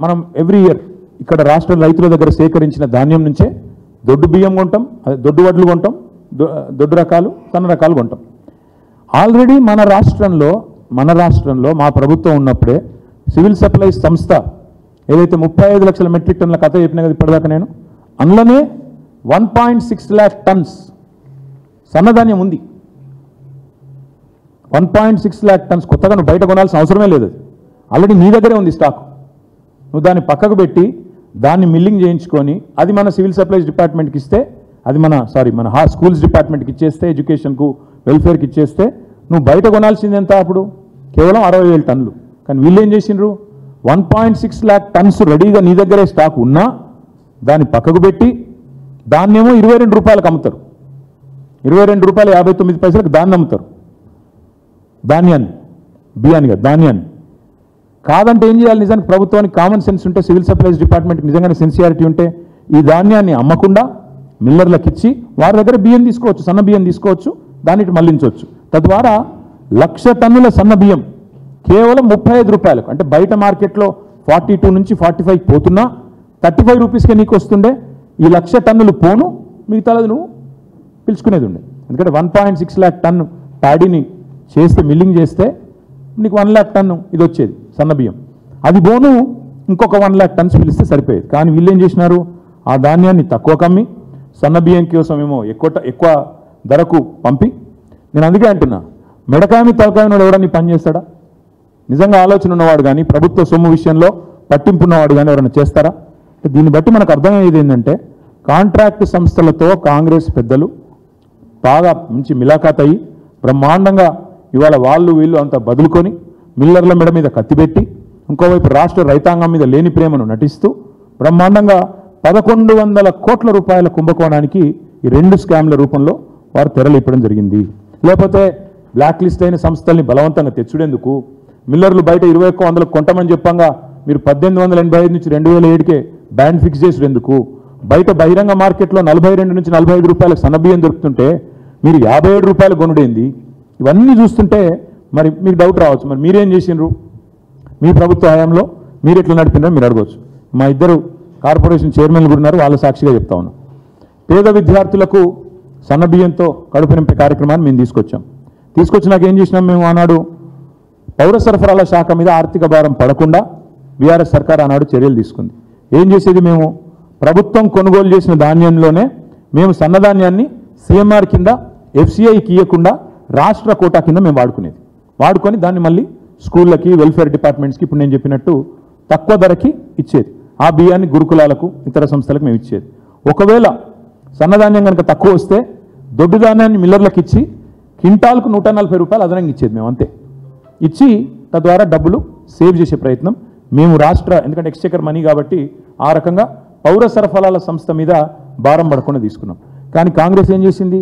S1: మనం ఎవ్రీ ఇయర్ ఇక్కడ రాష్ట్ర రైతుల దగ్గర సేకరించిన ధాన్యం నుంచే దొడ్డు బియ్యం కొంటాం, అదే దొడ్డు వడ్లు కొంటాం, దొడ్డు రకాలు, సన్న రకాలు కొంటాం. ఆల్రెడీ మన రాష్ట్రంలో మా ప్రభుత్వం ఉన్నప్పుడే సివిల్ సప్లైస్ సంస్థ ఏదైతే 35 లక్షల మెట్రిక్ టన్నుల కథ చెప్పినా కదా ఇప్పటిదాకా నేను, అందులోనే 1.6 lakh టన్స్ సన్నధాన్యం ఉంది. 1.6 lakh టన్స్ కొత్తగా నువ్వు బయట కొనాల్సిన అవసరమే లేదు. అది ఆల్రెడీ నీ దగ్గరే ఉంది స్టాక్. నువ్వు దాన్ని పక్కకు పెట్టి దాన్ని మిల్లింగ్ చేయించుకొని అది మన సివిల్ సప్లైస్ డిపార్ట్మెంట్కి ఇస్తే, అది మన స్కూల్స్ డిపార్ట్మెంట్కి ఇచ్చేస్తే, ఎడ్యుకేషన్కు వెల్ఫేర్కి ఇచ్చేస్తే నువ్వు బయట కొనాల్సింది ఎంత అప్పుడు కేవలం 60,000 టన్నులు. కానీ వీళ్ళు ఏం చేసిండ్రు, 1.6 lakh టన్స్ రెడీగా నీ దగ్గరే స్టాక్ ఉన్నా దాన్ని పక్కకు పెట్టి దాన్నేమో 22 రూపాయలకు అమ్ముతారు. 22 రూపాయలు 59 పైసలకు దాన్ని అమ్ముతారు. ధాన్యాన్ని, బియ్యాన్ని కాదు, ధాన్యాన్ని. కాదంటే ఏం చేయాలి, నిజానికి ప్రభుత్వానికి కామన్ సెన్స్ ఉంటే, సివిల్ సప్లైస్ డిపార్ట్మెంట్కి నిజంగానే సిన్సియారిటీ ఉంటే ఈ ధాన్యాన్ని అమ్మకుండా మిల్లర్లకు ఇచ్చి వారి దగ్గర బియ్యం తీసుకోవచ్చు, సన్న బియ్యం తీసుకోవచ్చు, దానికి మళ్లించవచ్చు. తద్వారా 1,00,000 టన్నుల సన్న బియ్యం కేవలం 35 రూపాయలకు, అంటే బయట మార్కెట్లో 42 నుంచి 45 పోతున్నా 35 రూపీస్కే నీకు వస్తుండే. ఈ 1,00,000 టన్నులు పోను, మిగతాది నువ్వు పిలుచుకునేది ఉండే. ఎందుకంటే 1.6 lakh టన్ను ప్యాడీని చేస్తే, మిల్లింగ్ చేస్తే నీకు 1 lakh టన్ను ఇది వచ్చేది సన్న బియ్యం. అది పోను ఇంకొక 1 lakh టన్స్ పిలిస్తే సరిపోయేది. కానీ వీళ్ళు ఏం చేసినారు, ఆ ధాన్యాన్ని తక్కువ కమ్మి సన్న బియ్యం కోసం ఏమో ఎక్కువ ధరకు పంపి. నేను అందుకే అంటున్నా, మెడకాయమి తలకాయనోడు ఎవరన్నా పని చేస్తాడా? నిజంగా ఆలోచన ఉన్నవాడు కానీ, ప్రభుత్వ సొమ్ము విషయంలో పట్టింపు ఉన్నవాడు కానీ ఎవరైనా చేస్తారా? దీన్ని బట్టి మనకు అర్థమయ్యేది ఏంటంటే, కాంట్రాక్ట్ సంస్థలతో కాంగ్రెస్ పెద్దలు బాగా మంచి మిలాఖాత్ అయ్యి బ్రహ్మాండంగా ఇవాళ వాళ్ళు వీళ్ళు అంతా బదులుకొని మిల్లర్ల మెడ మీద కత్తిపెట్టి, ఇంకోవైపు రాష్ట్ర రైతాంగం మీద లేని ప్రేమను నటిస్తూ బ్రహ్మాండంగా 1,100 కోట్ల రూపాయల కుంభకోణానికి ఈ 2 స్కామ్ల రూపంలో వారు తెరలిప్పడం జరిగింది. లేకపోతే బ్లాక్ లిస్ట్ అయిన సంస్థల్ని బలవంతంగా తెచ్చుడేందుకు, మిల్లర్లు బయట 2100 కొంటమని చెప్పంగా మీరు 1885 నుంచి 2007కే బ్యాండ్ ఫిక్స్ చేసేందుకు, బయట బహిరంగ మార్కెట్లో 42 నుంచి 45 రూపాయలకు సన్నబియ్యం దొరుకుతుంటే మీరు 57 రూపాయలు కొనుడేంది? ఇవన్నీ చూస్తుంటే మరి మీకు డౌట్ రావచ్చు, మరి మీరేం చేసిండ్రు, మీ ప్రభుత్వ హయాంలో మీరు ఎట్లా నడిపినారో మీరు అడగవచ్చు. మా ఇద్దరు కార్పొరేషన్ చైర్మన్లు కూడా ఉన్నారు, వాళ్ళ సాక్షిగా చెప్తా ఉన్నాం. పేద విద్యార్థులకు సన్నబియ్యంతో కడుపు నింపే కార్యక్రమాన్ని మేము తీసుకొచ్చినాక ఏం చేసినాం, మేము ఆనాడు పౌర సరఫరాల శాఖ మీద ఆర్థిక భారం పడకుండా బీఆర్ఎస్ సర్కార్ ఆనాడు చర్యలు తీసుకుంది. ఏం చేసేది, మేము ప్రభుత్వం కొనుగోలు చేసిన ధాన్యంలోనే మేము సన్నధాన్యాన్ని సిఎంఆర్ కింద ఎఫ్సిఐకి ఇవ్వకుండా రాష్ట్ర కోటా కింద మేము వాడుకొని దాన్ని మళ్ళీ స్కూళ్ళకి వెల్ఫేర్ డిపార్ట్మెంట్స్కి ఇప్పుడు నేను చెప్పినట్టు తక్కువ ధరకి ఇచ్చేది. ఆ బియ్యాన్ని గురుకులాలకు ఇతర సంస్థలకు మేము ఇచ్చేది. ఒకవేళ సన్నధాన్యం కనుక తక్కువ వస్తే దొడ్డు ధాన్యాన్ని మిల్లర్లకు ఇచ్చి క్వింటాల్కు 140 రూపాయలు అదనంగా ఇచ్చేది మేము, అంతే. ఇచ్చి తద్వారా డబ్బులు సేవ్ చేసే ప్రయత్నం మేము రాష్ట్ర, ఎందుకంటే ఎక్స్చెకర్ మనీ కాబట్టి ఆ రకంగా పౌర సరఫరాల సంస్థ మీద భారం పడకుండా తీసుకున్నాం. కానీ కాంగ్రెస్ ఏం చేసింది?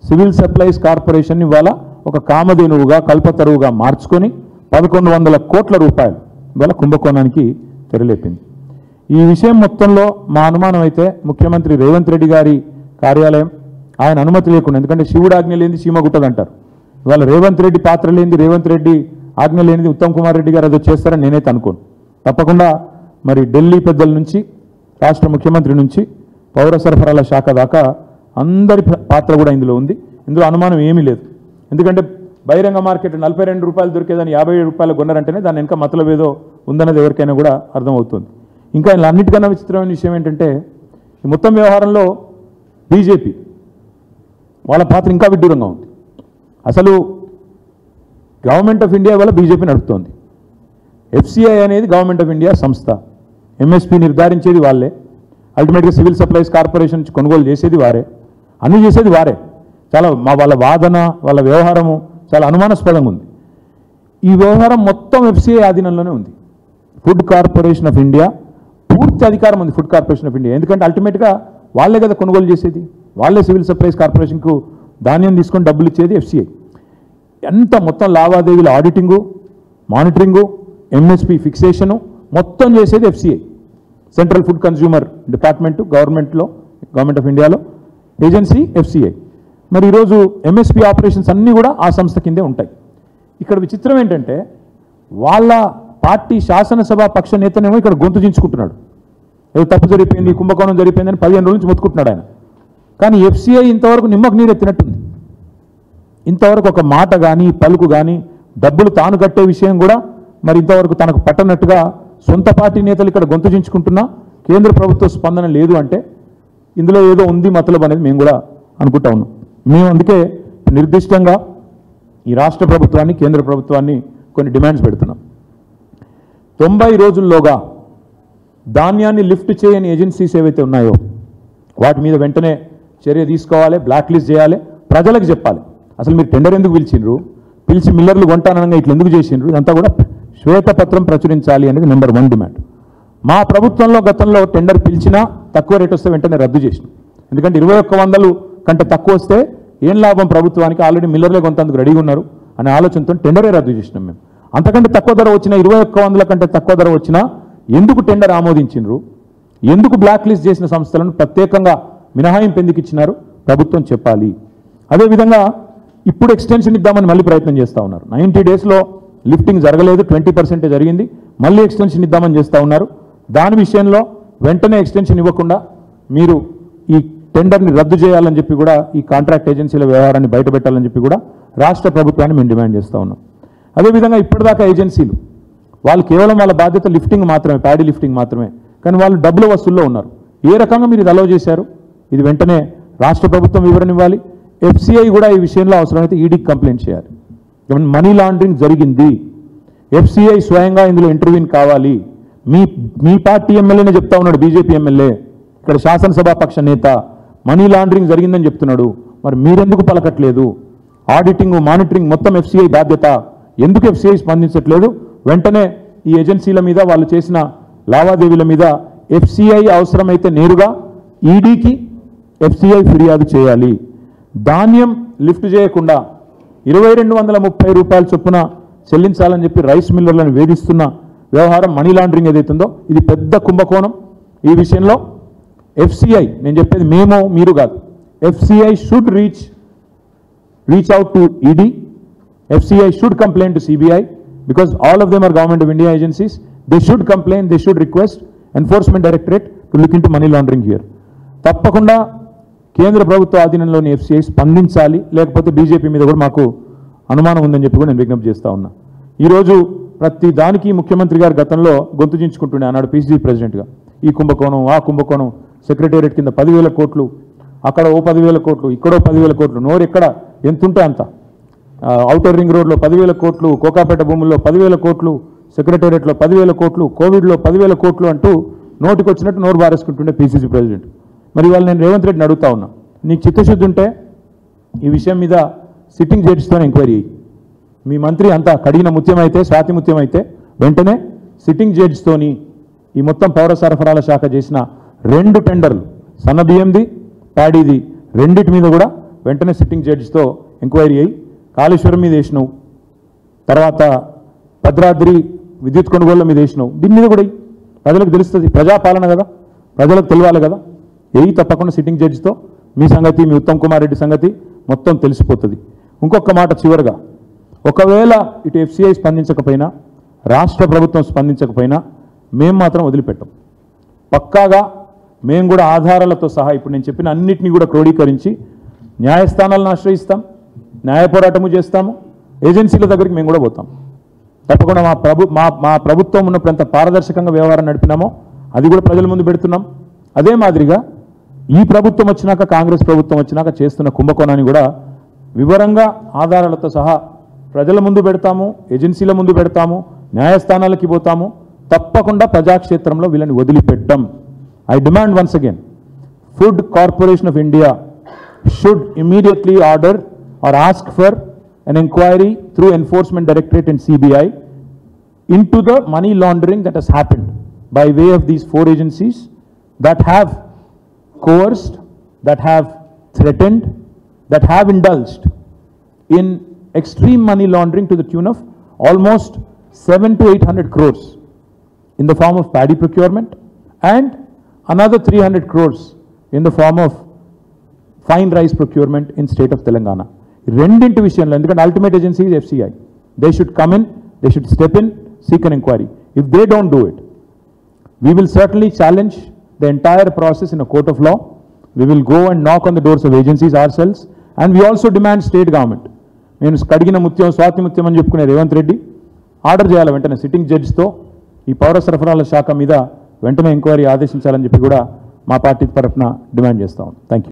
S1: సివిల్ సప్లైస్ కార్పొరేషన్ ఇవాళ ఒక కామధేనువుగా కల్పతరువుగా మార్చుకొని 1100 కోట్ల రూపాయలు ఇవాళ కుంభకోణానికి తెరలేపింది. ఈ విషయం మొత్తంలో మా అనుమానం అయితే ముఖ్యమంత్రి రేవంత్ రెడ్డి గారి కార్యాలయం ఆయన అనుమతి లేకుండా, ఎందుకంటే శివుడు ఆజ్ఞ లేనిది సీమ గుట్టదంటారు. ఇవాళ రేవంత్ రెడ్డి పాత్ర లేనిది, రేవంత్ రెడ్డి ఆజ్ఞ లేనిది ఉత్తమ్ కుమార్ రెడ్డి గారు అది చేస్తారని నేనైతే అనుకోను. తప్పకుండా మరి ఢిల్లీ పెద్దల నుంచి రాష్ట్ర ముఖ్యమంత్రి నుంచి పౌర సరఫరాల శాఖ దాకా అందరి పాత్ర కూడా ఇందులో ఉంది. ఇందులో అనుమానం ఏమీ లేదు. ఎందుకంటే బహిరంగ మార్కెట్ 42 రూపాయలు దొరికేదాన్ని 57 రూపాయలు కొన్నారంటేనే దాని వెనక మతలబ్ ఏదో ఉందన్నది ఎవరికైనా కూడా అర్థమవుతుంది. ఇంకా ఇలా అన్నిటికన్నా విచిత్రమైన విషయం ఏంటంటే ఈ మొత్తం వ్యవహారంలో బీజేపీ వాళ్ళ పాత్ర ఇంకా విడ్డూరంగా ఉంది. అసలు గవర్నమెంట్ ఆఫ్ ఇండియా వల్ల బీజేపీ నడుపుతోంది. ఎఫ్సిఐ అనేది గవర్నమెంట్ ఆఫ్ ఇండియా సంస్థ. ఎంఎస్పీ నిర్ధారించేది వాళ్ళే, అల్టిమేట్గా సివిల్ సప్లైస్ కార్పొరేషన్ నుంచి కొనుగోలు చేసేది వారే, అన్నీ చేసేది వారే. చాలా వాళ్ళ వాదన, వాళ్ళ వ్యవహారము చాలా అనుమానాస్పదంగా ఉంది. ఈ వ్యవహారం మొత్తం ఎఫ్సిఐ ఆధీనంలోనే ఉంది. ఫుడ్ కార్పొరేషన్ ఆఫ్ ఇండియా పూర్తి అధికారం ఉంది ఫుడ్ కార్పొరేషన్ ఆఫ్ ఇండియా. ఎందుకంటే అల్టిమేట్గా వాళ్ళే కదా కొనుగోలు చేసేది, వాళ్ళే సివిల్ సప్లైస్ కార్పొరేషన్కు ధాన్యం తీసుకొని డబ్బులు ఇచ్చేది ఎఫ్సిఐ. ఎంత మొత్తం లావాదేవీల ఆడిటింగు, మానిటరింగు, ఎంఎస్పీ ఫిక్సేషను మొత్తం చేసేది FCI. Central food consumer department government of ఇండియాలో ఏజెన్సీ ఎఫ్సిఐ. మరి ఈరోజు ఎంఎస్పీ ఆపరేషన్స్ అన్నీ కూడా ఆ సంస్థ కిందే ఉంటాయి. ఇక్కడ విచిత్రం ఏంటంటే వాళ్ళ పార్టీ శాసనసభ పక్ష నేతనేమో ఇక్కడ గొంతు చించుకుంటున్నాడు. ఏదో తప్పు జరిగిపోయింది, కుంభకోణం జరిగిపోయిందని 15 రోజుల నుంచి మొత్తుకుంటున్నాడు ఆయన. కానీ ఎఫ్సిఐ ఇంతవరకు నిమ్మకు నీరు ఎత్తినట్టుంది. ఇంతవరకు ఒక మాట కానీ పలుకు కానీ డబ్బులు తాను కట్టే విషయం కూడా మరి ఇంతవరకు తనకు పట్టనట్టుగా సొంత పార్టీ నేతలు ఇక్కడ గొంతు చించుకుంటున్నా కేంద్ర ప్రభుత్వ స్పందన లేదు అంటే ఇందులో ఏదో ఉంది మతలబ్ అనేది మేము కూడా అనుకుంటా ఉన్నాం. మేము అందుకే నిర్దిష్టంగా ఈ రాష్ట్ర ప్రభుత్వాన్ని, కేంద్ర ప్రభుత్వాన్ని కొన్ని డిమాండ్స్ పెడుతున్నాం. 90 రోజుల్లోగా ధాన్యాన్ని లిఫ్ట్ చేయని ఏజెన్సీస్ ఏవైతే ఉన్నాయో వాటి మీద వెంటనే చర్య తీసుకోవాలి, బ్లాక్ లిస్ట్ చేయాలి, ప్రజలకు చెప్పాలి. అసలు మీరు టెండర్ ఎందుకు పిలిచి మిల్లర్లు కొంటానగా ఇట్లా ఎందుకు చేసిండ్రు, ఇదంతా కూడా శ్వేతపత్రం ప్రచురించాలి అనేది నెంబర్ 1 డిమాండ్. మా ప్రభుత్వంలో గతంలో టెండర్ పిలిచినా తక్కువ రేట్ వస్తే వెంటనే రద్దు చేసినాం. ఎందుకంటే 2100 కంటే తక్కువ వస్తే ఏం లాభం ప్రభుత్వానికి, ఆల్రెడీ మిల్లర్లే కొంతందుకు రెడీగా ఉన్నారు అనే ఆలోచనతో టెండరే రద్దు చేసినాం మేము. అంతకంటే తక్కువ ధర వచ్చినా 2100 కంటే తక్కువ ధర వచ్చినా ఎందుకు టెండర్ ఆమోదించినారు, ఎందుకు బ్లాక్ లిస్ట్ చేసిన సంస్థలను ప్రత్యేకంగా మినహాయింపు ఎందుకు ఇచ్చినారు ప్రభుత్వం చెప్పాలి. అదేవిధంగా ఇప్పుడు ఎక్స్టెన్షన్ ఇద్దామని మళ్ళీ ప్రయత్నం చేస్తూ ఉన్నారు. 90 డేస్లో లిఫ్టింగ్ జరగలేదు, 20% జరిగింది, మళ్ళీ ఎక్స్టెన్షన్ ఇద్దామని చేస్తూ ఉన్నారు. దాని విషయంలో వెంటనే ఎక్స్టెన్షన్ ఇవ్వకుండా మీరు ఈ టెండర్ని రద్దు చేయాలని చెప్పి కూడా ఈ కాంట్రాక్ట్ ఏజెన్సీల వ్యవహారాన్ని బయటపెట్టాలని చెప్పి కూడా రాష్ట్ర ప్రభుత్వాన్ని మేము డిమాండ్ చేస్తూ ఉన్నాం. అదేవిధంగా ఇప్పటిదాకా ఏజెన్సీలు వాళ్ళు కేవలం వాళ్ళ బాధ్యత లిఫ్టింగ్ మాత్రమే, ప్యాడీ లిఫ్టింగ్ మాత్రమే, కానీ వాళ్ళు డబ్బుల వసూల్లో ఉన్నారు. ఏ రకంగా మీరు ఇది అలౌ చేశారు, ఇది వెంటనే రాష్ట్ర ప్రభుత్వం వివరణ ఇవ్వాలి. ఎఫ్సిఐ కూడా ఈ విషయంలో అవసరమైతే ఈడీకి కంప్లైంట్ చేయాలి. మనీ లాండరింగ్ జరిగింది, ఎఫ్సిఐ స్వయంగా ఇందులో ఇంటర్వ్యూన్ కావాలి. మీ పార్టీ ఎమ్మెల్యేనే చెప్తా ఉన్నాడు, బీజేపీ ఎమ్మెల్యే ఇక్కడ శాసనసభ పక్ష నేత మనీ లాండరింగ్ జరిగిందని చెప్తున్నాడు. మరి మీరెందుకు పలకట్లేదు? ఆడిటింగ్, మానిటరింగ్ మొత్తం ఎఫ్సిఐ బాధ్యత, ఎందుకు ఎఫ్సిఐ స్పందించట్లేదు? వెంటనే ఈ ఏజెన్సీల మీద వాళ్ళు చేసిన లావాదేవీల మీద ఎఫ్సిఐ అవసరమైతే నేరుగా ఈడీకి ఎఫ్సిఐ ఫిర్యాదు చేయాలి. ధాన్యం లిఫ్ట్ చేయకుండా 2230 రూపాయల చొప్పున చెల్లించాలని చెప్పి రైస్ మిల్లర్లను వేధిస్తున్న వ్యవహారం, మనీ లాండరింగ్ ఏదైతుందో ఇది పెద్ద కుంభకోణం. ఈ విషయంలో ఎఫ్సిఐ, నేను చెప్పేది మేము మీరు కాదు, FCI should reach out to ED, FCI should complaint to CBI because all of them are government of India agencies. They should complain, they should request enforcement directorate to look into money laundering here. తప్పకుండా కేంద్ర ప్రభుత్వ ఆధీనంలోని ఎఫ్సిఐ స్పందించాలి, లేకపోతే బీజేపీ మీద కూడా మాకు అనుమానం ఉందని చెప్పి కూడా నేను విజ్ఞప్తి చేస్తా ఉన్నా. ఈరోజు ప్రతి దానికి ముఖ్యమంత్రి గారు గతంలో గొంతు చించుకుంటుండే, ఆనాడు పిసిసి ప్రెసిడెంట్గా ఈ కుంభకోణం ఆ కుంభకోణం, సెక్రటేరియట్ కింద 10,000 కోట్లు అక్కడ ఓ 10,000 కోట్లు, ఇక్కడో 10,000 కోట్లు, నోరు ఎక్కడ ఎంత ఉంటే అంత. ఔటర్ రింగ్ రోడ్లో 10,000 కోట్లు, కోకాపేట భూముల్లో 10,000 కోట్లు, సెక్రటేరియట్లో 10,000 కోట్లు, కోవిడ్లో 10,000 కోట్లు అంటూ నోటికి వచ్చినట్టు నోరు బారేసుకుంటుండే పిసిసి ప్రెసిడెంట్. మరి ఇవాళ నేను రేవంత్ రెడ్డిని అడుగుతా ఉన్నా, నీకు చిత్తశుద్ధి ఉంటే ఈ విషయం మీద సిట్టింగ్ జడ్జితోనే ఎంక్వైరీ. మీ మంత్రి అంతా కడిగిన ముత్యం అయితే, స్వాతి ముత్యం అయితే వెంటనే సిట్టింగ్ జడ్జితోని ఈ మొత్తం పౌర సరఫరాల శాఖ చేసిన 2 టెండర్లు, సన్న బియ్యంది, ప్యాడీది, రెండిటి మీద కూడా వెంటనే సిట్టింగ్ జడ్జితో ఎంక్వైరీ అయ్యి, కాళేశ్వరం మీద వేసినావు, తర్వాత భద్రాద్రి విద్యుత్ కొనుగోళ్ల మీద వేసినావు, దీని మీద కూడా ప్రజలకు తెలుస్తుంది. ప్రజాపాలన కదా, ప్రజలకు తెలియాలి కదా. తప్పకుండా సిట్టింగ్ జడ్జితో మీ సంగతి, మీ ఉత్తమ్ కుమార్ రెడ్డి సంగతి మొత్తం తెలిసిపోతుంది. ఇంకొక మాట చివరిగా, ఒకవేళ ఇటు FCI స్పందించకపోయినా, రాష్ట్ర ప్రభుత్వం స్పందించకపోయినా మేము మాత్రం వదిలిపెట్టాం. పక్కాగా మేము కూడా ఆధారాలతో సహా ఇప్పుడు నేను చెప్పిన అన్నిటినీ కూడా క్రోడీకరించి న్యాయస్థానాలను ఆశ్రయిస్తాం, న్యాయ పోరాటము చేస్తాము, ఏజెన్సీల దగ్గరికి మేము కూడా పోతాం. తప్పకుండా మా ప్రభుత్వం ఉన్నప్పుడు ఎంత పారదర్శకంగా వ్యవహారం నడిపినామో అది కూడా ప్రజల ముందు పెడుతున్నాం. అదే మాదిరిగా ఈ ప్రభుత్వం వచ్చినాక, కాంగ్రెస్ ప్రభుత్వం వచ్చినాక చేస్తున్న కుంభకోణాన్ని కూడా వివరంగా ఆధారాలతో సహా ప్రజల ముందు పెడతాము, ఏజెన్సీల ముందు పెడతాము, న్యాయస్థానాలకి పోతాము. తప్పకుండా ప్రజాక్షేత్రంలో వీళ్ళని వదిలిపెట్టాం. I demand once again, Food Corporation of India should immediately order or ask for an inquiry through Enforcement Directorate and CBI into the money laundering that has happened by way of these 4 agencies that have coerced, that have threatened, that have indulged in extreme money laundering to the tune of almost 700 to 800 crores in the form of paddy procurement and another 300 crores in the form of fine rice procurement in state of Telangana. రెండింటి విషయంలో, ఎందుకంటే ultimate agency is FCI, they should come in, they should step in, seek an inquiry. If they don't do it, we will certainly challenge the entire process in a court of law. We will go and knock on the doors of agencies ourselves, and we also demand state government. నేను కడిగిన ముత్యం, స్వాతి ముత్యం అని చెప్పుకునే రేవంత్ రెడ్డి ఆర్డర్ చేయాలి వెంటనే సిట్టింగ్ జడ్జితో ఈ పౌర సరఫరాల శాఖ మీద వెంటనే ఎంక్వైరీ ఆదేశించాలని చెప్పి కూడా మా పార్టీ తరఫున డిమాండ్ చేస్తాం. Thank you.